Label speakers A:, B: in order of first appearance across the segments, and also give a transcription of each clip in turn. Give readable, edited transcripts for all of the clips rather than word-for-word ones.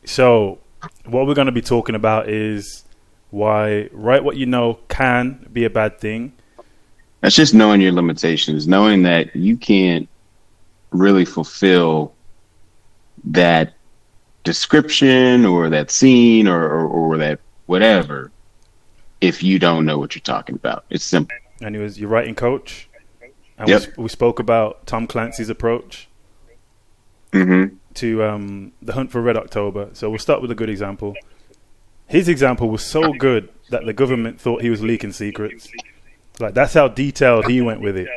A: So, what we're going to be talking about is why write what you know can be a bad thing.
B: That's just knowing your limitations, knowing that you can't really fulfill that description or that scene or that whatever if you don't know what you're talking about. It's simple.
A: And he was your writing coach. And
B: Yep.
A: we spoke about Tom Clancy's approach
B: Mm-hmm.
A: to The Hunt for Red October. So we'll start with a good example. His example was so good that the government thought he was leaking secrets. Like, that's how detailed he went with it.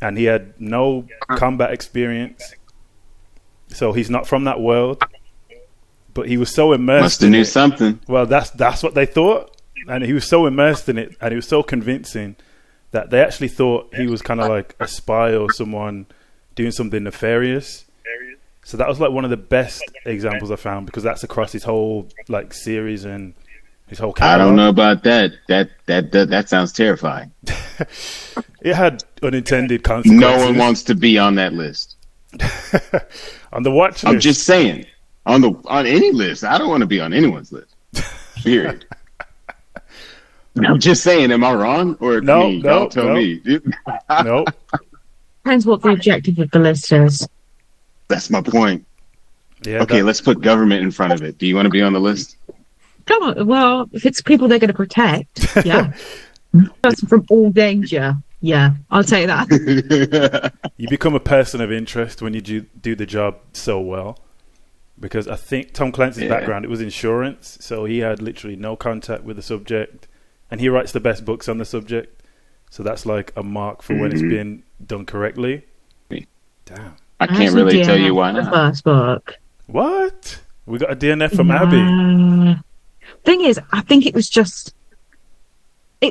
A: And he had no combat experience. So he's not from that world. But he was so immersed
B: Must have
A: in
B: knew
A: it.
B: something.
A: Well, that's what they thought. And he was so immersed in it, and he was so convincing that they actually thought he was kind of like a spy or someone doing something nefarious. So that was like one of the best examples I found, because that's across his whole like series and his whole catalog.
B: I don't know about that. That sounds terrifying.
A: It had unintended consequences.
B: No one wants to be on that list.
A: On the watch list.
B: I'm just saying. On any list. I don't want to be on anyone's list. Period. I'm just saying, am I wrong? Or
A: No,
B: tell me.
A: No.
C: Depends what the objective of the list is.
B: That's my point.
A: Yeah.
B: Okay, let's put government in front of it. Do you want to be on the list?
C: Come on, well, if it's people they're going to protect, yeah. Person from all danger, yeah, I'll take that.
A: You become a person of interest when you do the job so well. Because I think Tom Clancy's background, it was insurance, so he had literally no contact with the subject, and he writes the best books on the subject. So that's like a mark for when it's been done correctly. Damn.
B: I can't really tell you why
C: The
B: not.
C: first book.
A: What? We got a DNF from Abby.
C: Thing is, I think it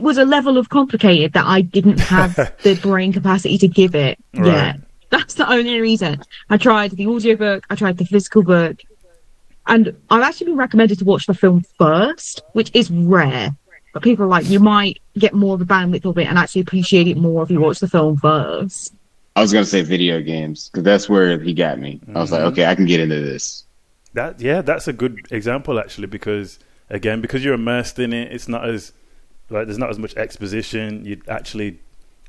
C: was a level of complicated that I didn't have the brain capacity to give it.
A: Right.
C: Yeah. That's the only reason. I tried the audiobook, I tried the physical book, and I've actually been recommended to watch the film first, which is rare. But people are like, you might get more of the bandwidth of it and actually appreciate it more if you watch the film first.
B: I was going to say video games, because that's where he got me. I was like, okay, I can get into this.
A: That's a good example actually, because you're immersed in it. It's not as like there's not as much exposition. You're actually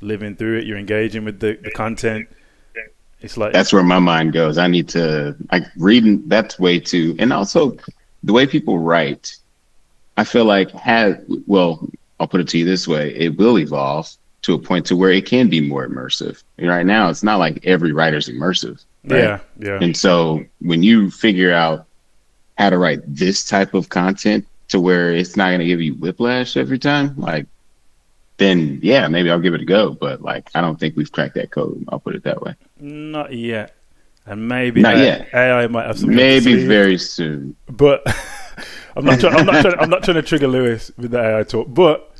A: living through it. You're engaging with the content. It's like
B: That's where my mind goes. I need to reading. That's way too, and also the way people write. I feel like I'll put it to you this way: it will evolve to a point to where it can be more immersive. And right now, it's not like every writer's immersive. Right?
A: Yeah.
B: And so when you figure out how to write this type of content to where it's not going to give you whiplash every time, then maybe I'll give it a go. But I don't think we've cracked that code. I'll put it that way.
A: Not yet, and maybe
B: Not yet.
A: AI might have some.
B: Maybe very soon.
A: But I'm not trying to trigger Lewis with the AI talk. But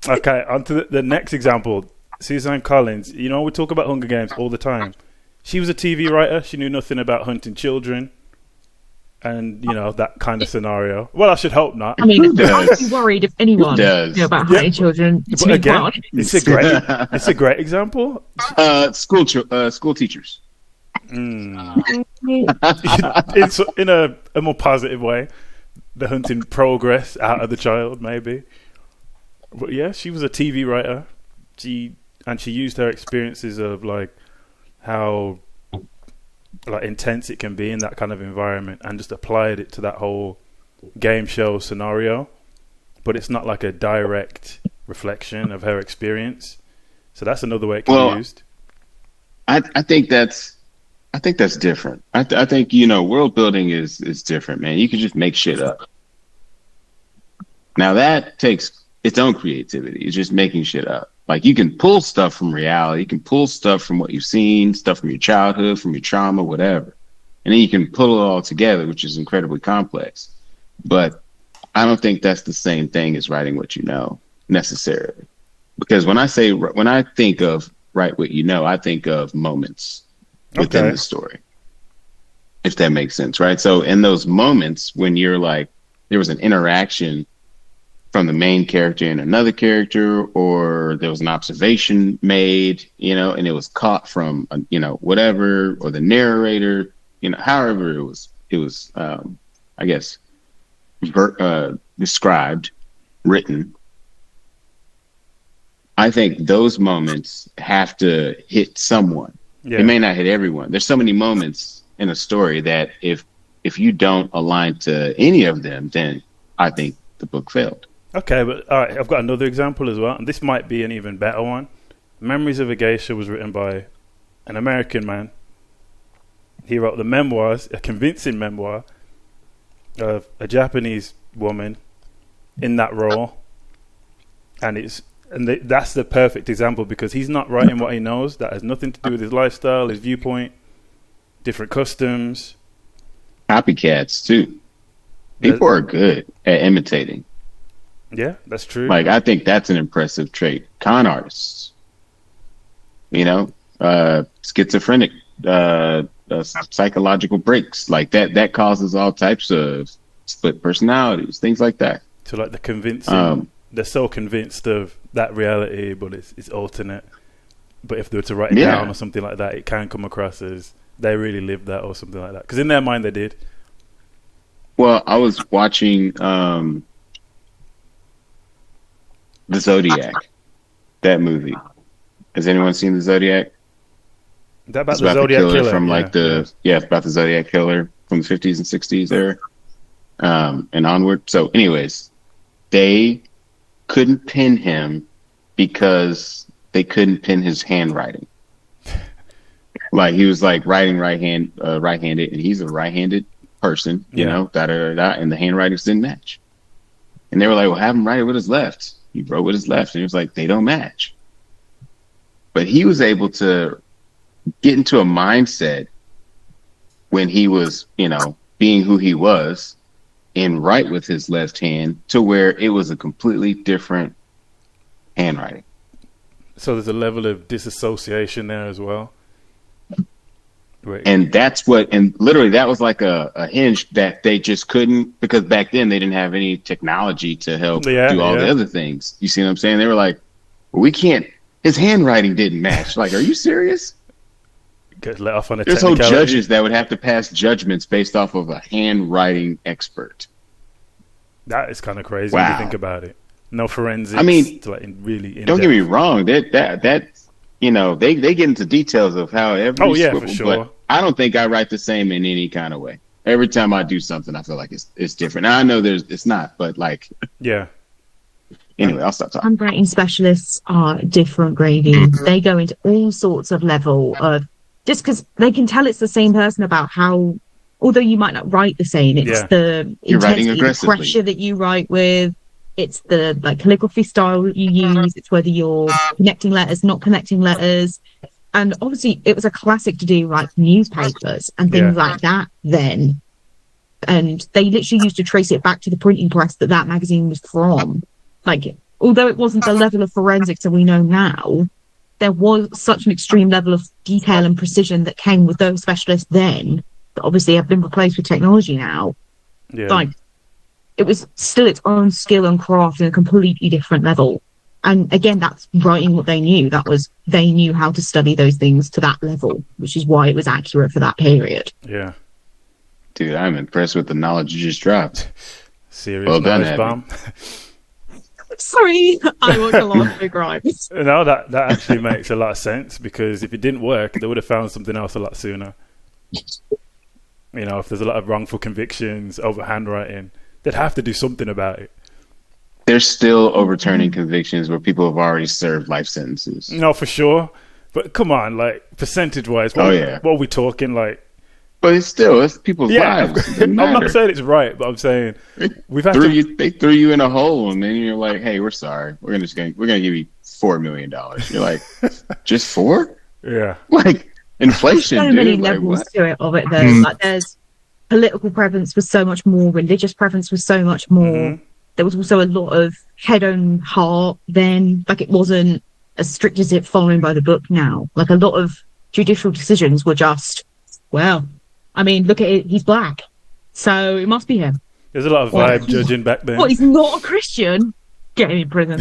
A: okay, on to the next example. Suzanne Collins. You know, we talk about Hunger Games all the time. She was a TV writer. She knew nothing about hunting children. And, that kind of scenario. Well, I should hope not.
C: I mean, I would be worried if anyone knew about hunting children.
A: But again, it's a great example.
B: School teachers.
A: It's in a more positive way. The hunting progress out of the child, maybe. But yeah, she was a TV writer. She used her experiences of how intense it can be in that kind of environment, and just applied it to that whole game show scenario. But it's not like a direct reflection of her experience. So that's another way it can be used.
B: I think that's different. I think world building is different, man. You can just make shit up. Now that takes its own creativity. It's just making shit up. You can pull stuff from reality. You can pull stuff from what you've seen, stuff from your childhood, from your trauma, whatever. And then you can pull it all together, which is incredibly complex. But I don't think that's the same thing as writing what you know, necessarily. Because when I think of write what you know, I think of moments within the story. If that makes sense, right? So in those moments when you're there was an interaction from the main character and another character, or there was an observation made, and it was caught from, whatever, or the narrator, however it was I guess, described, written. I think those moments have to hit someone.
A: Yeah.
B: It may not hit everyone. There's so many moments in a story that if you don't align to any of them, then I think the book failed.
A: Okay, but all right, I've got another example as well, and this might be an even better one. Memories of a Geisha was written by an American man. He wrote the memoirs, a convincing memoir of a Japanese woman in that role, and that's the perfect example because he's not writing what he knows. That has nothing to do with his lifestyle, his viewpoint, different customs.
B: Copycats too. People are good at imitating.
A: Yeah, that's true.
B: Like, I think that's an impressive trait. Con artists, schizophrenic, psychological breaks like that causes all types of split personalities, things like that.
A: So like the convincing, they're so convinced of that reality, but it's alternate. But if they were to write it down or something like that, it can come across as they really lived that or something like that. Because in their mind, they did.
B: Well, I was watching The Zodiac, that movie. Has anyone seen The Zodiac?
A: Is that about
B: it's
A: the
B: about
A: Zodiac
B: the
A: killer
B: from it's about the Zodiac killer from the 50s and 60s era and onward. So anyways, they couldn't pin him because they couldn't pin his handwriting. Like, he was like writing right-handed, and he's a right-handed person, and the handwritings didn't match. And they were like, well, have him write it with his left. He wrote with his left, and he was like, they don't match. But he was able to get into a mindset when he was, being who he was and write with his left hand to where it was a completely different handwriting.
A: So there's a level of disassociation there as well. Right.
B: And literally that was like a hinge that they just couldn't, because back then they didn't have any technology to help do all the other things. You see what I'm saying? They were like, well, we can't, his handwriting didn't match. Like, are you serious?
A: Get let off on a
B: There's whole judges that would have to pass judgments based off of a handwriting expert.
A: That is kind of crazy when you think about it. No forensics.
B: I mean,
A: really
B: don't get me wrong. They get into details of how every scribble,
A: for sure.
B: But I don't think I write the same in any kind of way. Every time I do something, I feel like it's different. Now I know it's not, but like,
A: yeah.
B: Anyway, I'll stop talking.
C: Handwriting specialists are different gravy. They go into all sorts of level of, just because they can tell it's the same person about how, although you might not write the same, it's the intensity, the pressure that you write with. It's the calligraphy style you use. It's whether you're connecting letters, not connecting letters. And obviously it was a classic to do like newspapers and things like that then. And they literally used to trace it back to the printing press that magazine was from. Like, although it wasn't the level of forensics that we know now, there was such an extreme level of detail and precision that came with those specialists then that obviously have been replaced with technology now.
A: Yeah.
C: Like, it was still its own skill and craft in a completely different level. And again, that's writing what they knew. They knew how to study those things to that level, which is why it was accurate for that period.
A: Yeah.
B: Dude, I'm impressed with the knowledge you just dropped.
A: Serious knowledge bomb.
C: Sorry, I watch a lot of big rhymes.
A: No, that actually makes a lot of sense, because if it didn't work, they would have found something else a lot sooner. If there's a lot of wrongful convictions over handwriting, they'd have to do something about it.
B: They're still overturning convictions where people have already served life sentences.
A: No, for sure. But come on, like, percentage-wise, what are we talking, like?
B: But it's people's lives.
A: I'm not saying it's right, but I'm saying
B: they threw you in a hole, and then you're like, "Hey, we're sorry. We're gonna give you $4 million." You're like, "Just 4?"
A: Yeah.
B: Like inflation.
C: There's so many levels to it of it, though. Like, there's political preference was so much more, religious preference was so much more. Mm-hmm. There was also a lot of head on heart then. Like, it wasn't as strict as it following by the book now. Like, a lot of judicial decisions were just, well, I mean, look at it, he's black, so it must be him.
A: There's a lot of vibe judging back then.
C: Well, he's not a Christian. Get him in prison.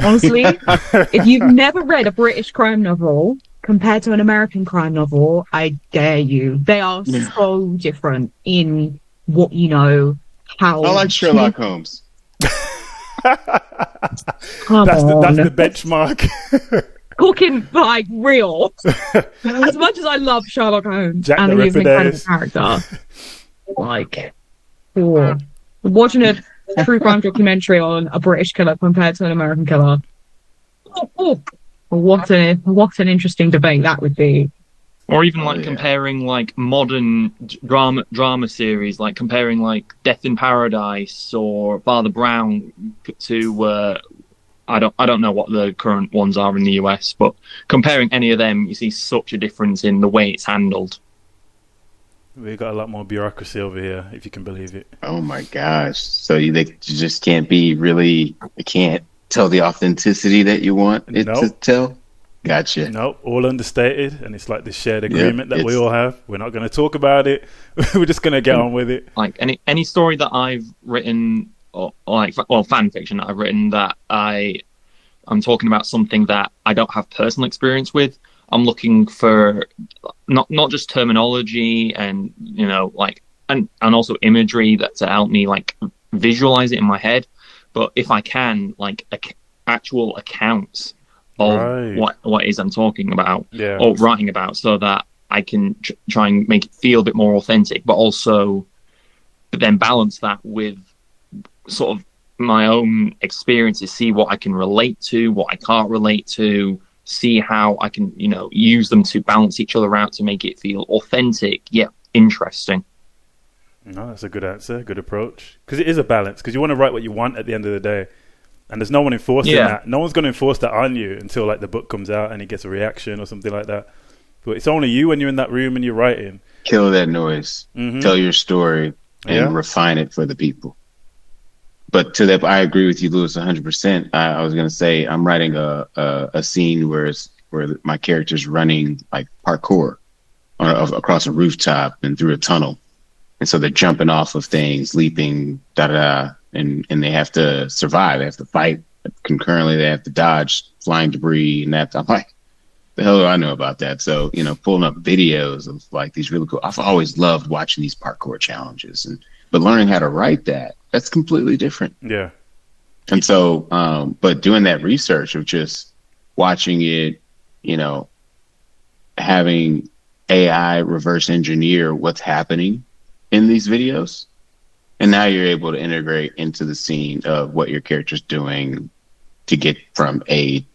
C: Honestly, if you've never read a British crime novel compared to an American crime novel, I dare you. They are so different in what you know, how.
B: I like Sherlock Holmes.
C: Come
A: That's
C: on.
A: the benchmark.
C: Talking like real. As much as I love Sherlock Holmes
A: Jack
C: and
A: the
C: he's an
A: Ripper
C: incredible character, like, oh, watching a true crime documentary on a British killer compared to an American killer. Oh, what an interesting debate that would be.
D: Or even like comparing like modern drama series, like comparing like Death in Paradise or Father Brown to I don't know what the current ones are in the US, but comparing any of them, you see such a difference in the way it's handled.
A: We got a lot more bureaucracy over here, if you can believe it.
B: Oh my gosh! So you just can't be really. You can't tell the authenticity that you want it to tell. Gotcha.
A: No, all understated, and it's like this shared agreement that we all have. We're not going to talk about it. We're just going to get on with it.
D: Like any story that I've written, or like fan fiction that I've written, that I'm talking about something that I don't have personal experience with. I'm looking for not just terminology and like and also imagery that to help me like visualize it in my head, but if I can like actual accounts of what it is I'm talking about or writing about, so that I can try and make it feel a bit more authentic, but then balance that with sort of my own experiences, see what I can relate to, what I can't relate to, see how I can use them to balance each other out to make it feel authentic yet interesting.
A: No, that's a good answer, good approach, because it is a balance, because you want to write what you want at the end of the day. And there's no one enforcing that. No one's going to enforce that on you until like the book comes out and it gets a reaction or something like that. But it's only you when you're in that room and you're writing.
B: Kill that noise. Mm-hmm. Tell your story and refine it for the people. But to that, I agree with you, Lewis, 100%. I was going to say I'm writing a scene where my character's running like parkour across a rooftop and through a tunnel. And so they're jumping off of things, leaping, da-da-da. And they have to survive. They have to fight concurrently. They have to dodge flying debris, and I'm like, the hell do I know about that? So pulling up videos of like these really cool. I've always loved watching these parkour challenges, but learning how to write that's completely different.
A: Yeah.
B: And so, but doing that research of just watching it, having AI reverse engineer what's happening in these videos. And now you're able to integrate into the scene of what your character's doing to get from A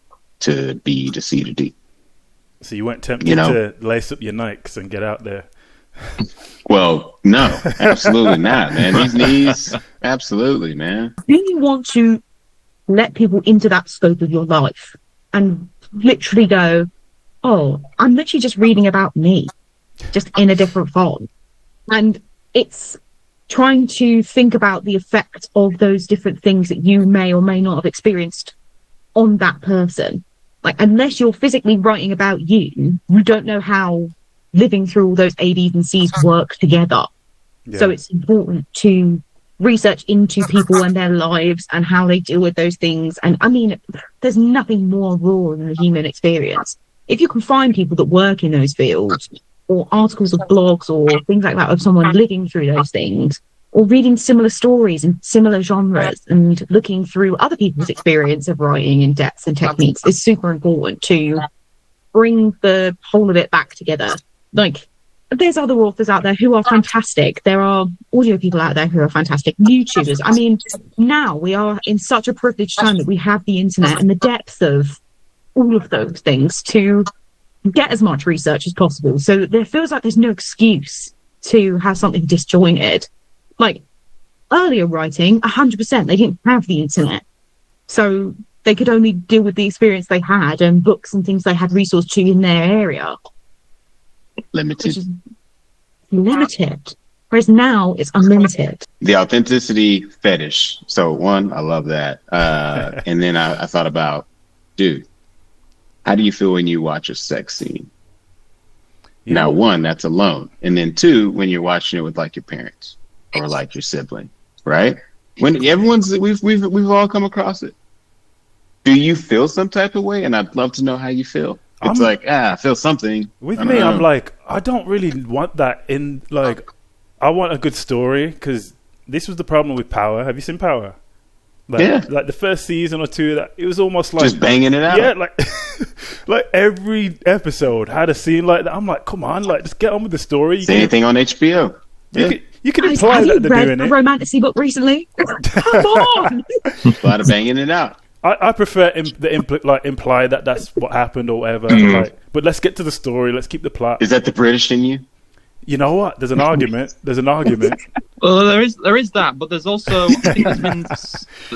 B: to B to C to D.
A: So you weren't tempted to lace up your Nikes and get out there?
B: Well, no, absolutely not, man. These knees, absolutely, man.
C: Do you want to let people into that scope of your life and literally go, oh, I'm literally just reading about me, just in a different font? And it's trying to think about the effect of those different things that you may or may not have experienced on that person. Like, unless you're physically writing about you, you don't know how living through all those A, B's and C's work together. Yeah. So it's important to research into people and their lives and how they deal with those things. And I mean, there's nothing more raw than the human experience. If you can find people that work in those fields, or articles or blogs or things like that of someone living through those things, or reading similar stories in similar genres and looking through other people's experience of writing in depth and techniques, is super important to bring the whole of it back together. Like, there's other authors out there who are fantastic. There are audio people out there who are fantastic. YouTubers. I mean, now we are in such a privileged time that we have the internet and the depth of all of those things to get as much research as possible. So there feels like there's no excuse to have something disjointed. Like, earlier writing, 100%, they didn't have the internet. So they could only deal with the experience they had and books and things they had resource to in their area.
B: Limited.
C: Whereas now it's unlimited.
B: The authenticity fetish. So one, I love that. And then I thought about, dude, how do you feel when you watch a sex scene? Yeah. Now, one, that's alone. And then two, when you're watching it with like your parents or like your sibling, right? When we've all come across it. Do you feel some type of way? And I'd love to know how you feel. I feel something.
A: With me, I'm like, I don't really want that in, like, I want a good story, because this was the problem with Power. Have you seen Power? Like the first season or two, that it was almost like
B: just banging it out.
A: Yeah, like like every episode had a scene like that. I'm like, come on, like just get on with the story.
B: Same thing on HBO.
A: You can imply that they're doing it.
C: Have you read a romantasy book recently? Come on!
B: A lot of banging it out.
A: I prefer imply that that's what happened or whatever. Like, but let's get to the story. Let's keep the plot.
B: Is that the British in you?
A: You know what? There's an argument.
D: Well, there is that, but there's also I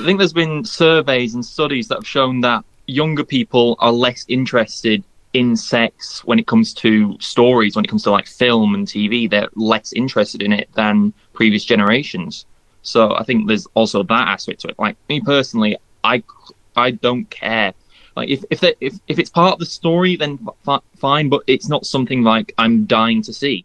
D: think there's been surveys and studies that have shown that younger people are less interested in sex when it comes to stories, when it comes to like film and TV. They're less interested in it than previous generations. So I think there's also that aspect to it. Like me personally, I don't care. Like if it's part of the story, then fine, but it's not something like I'm dying to see.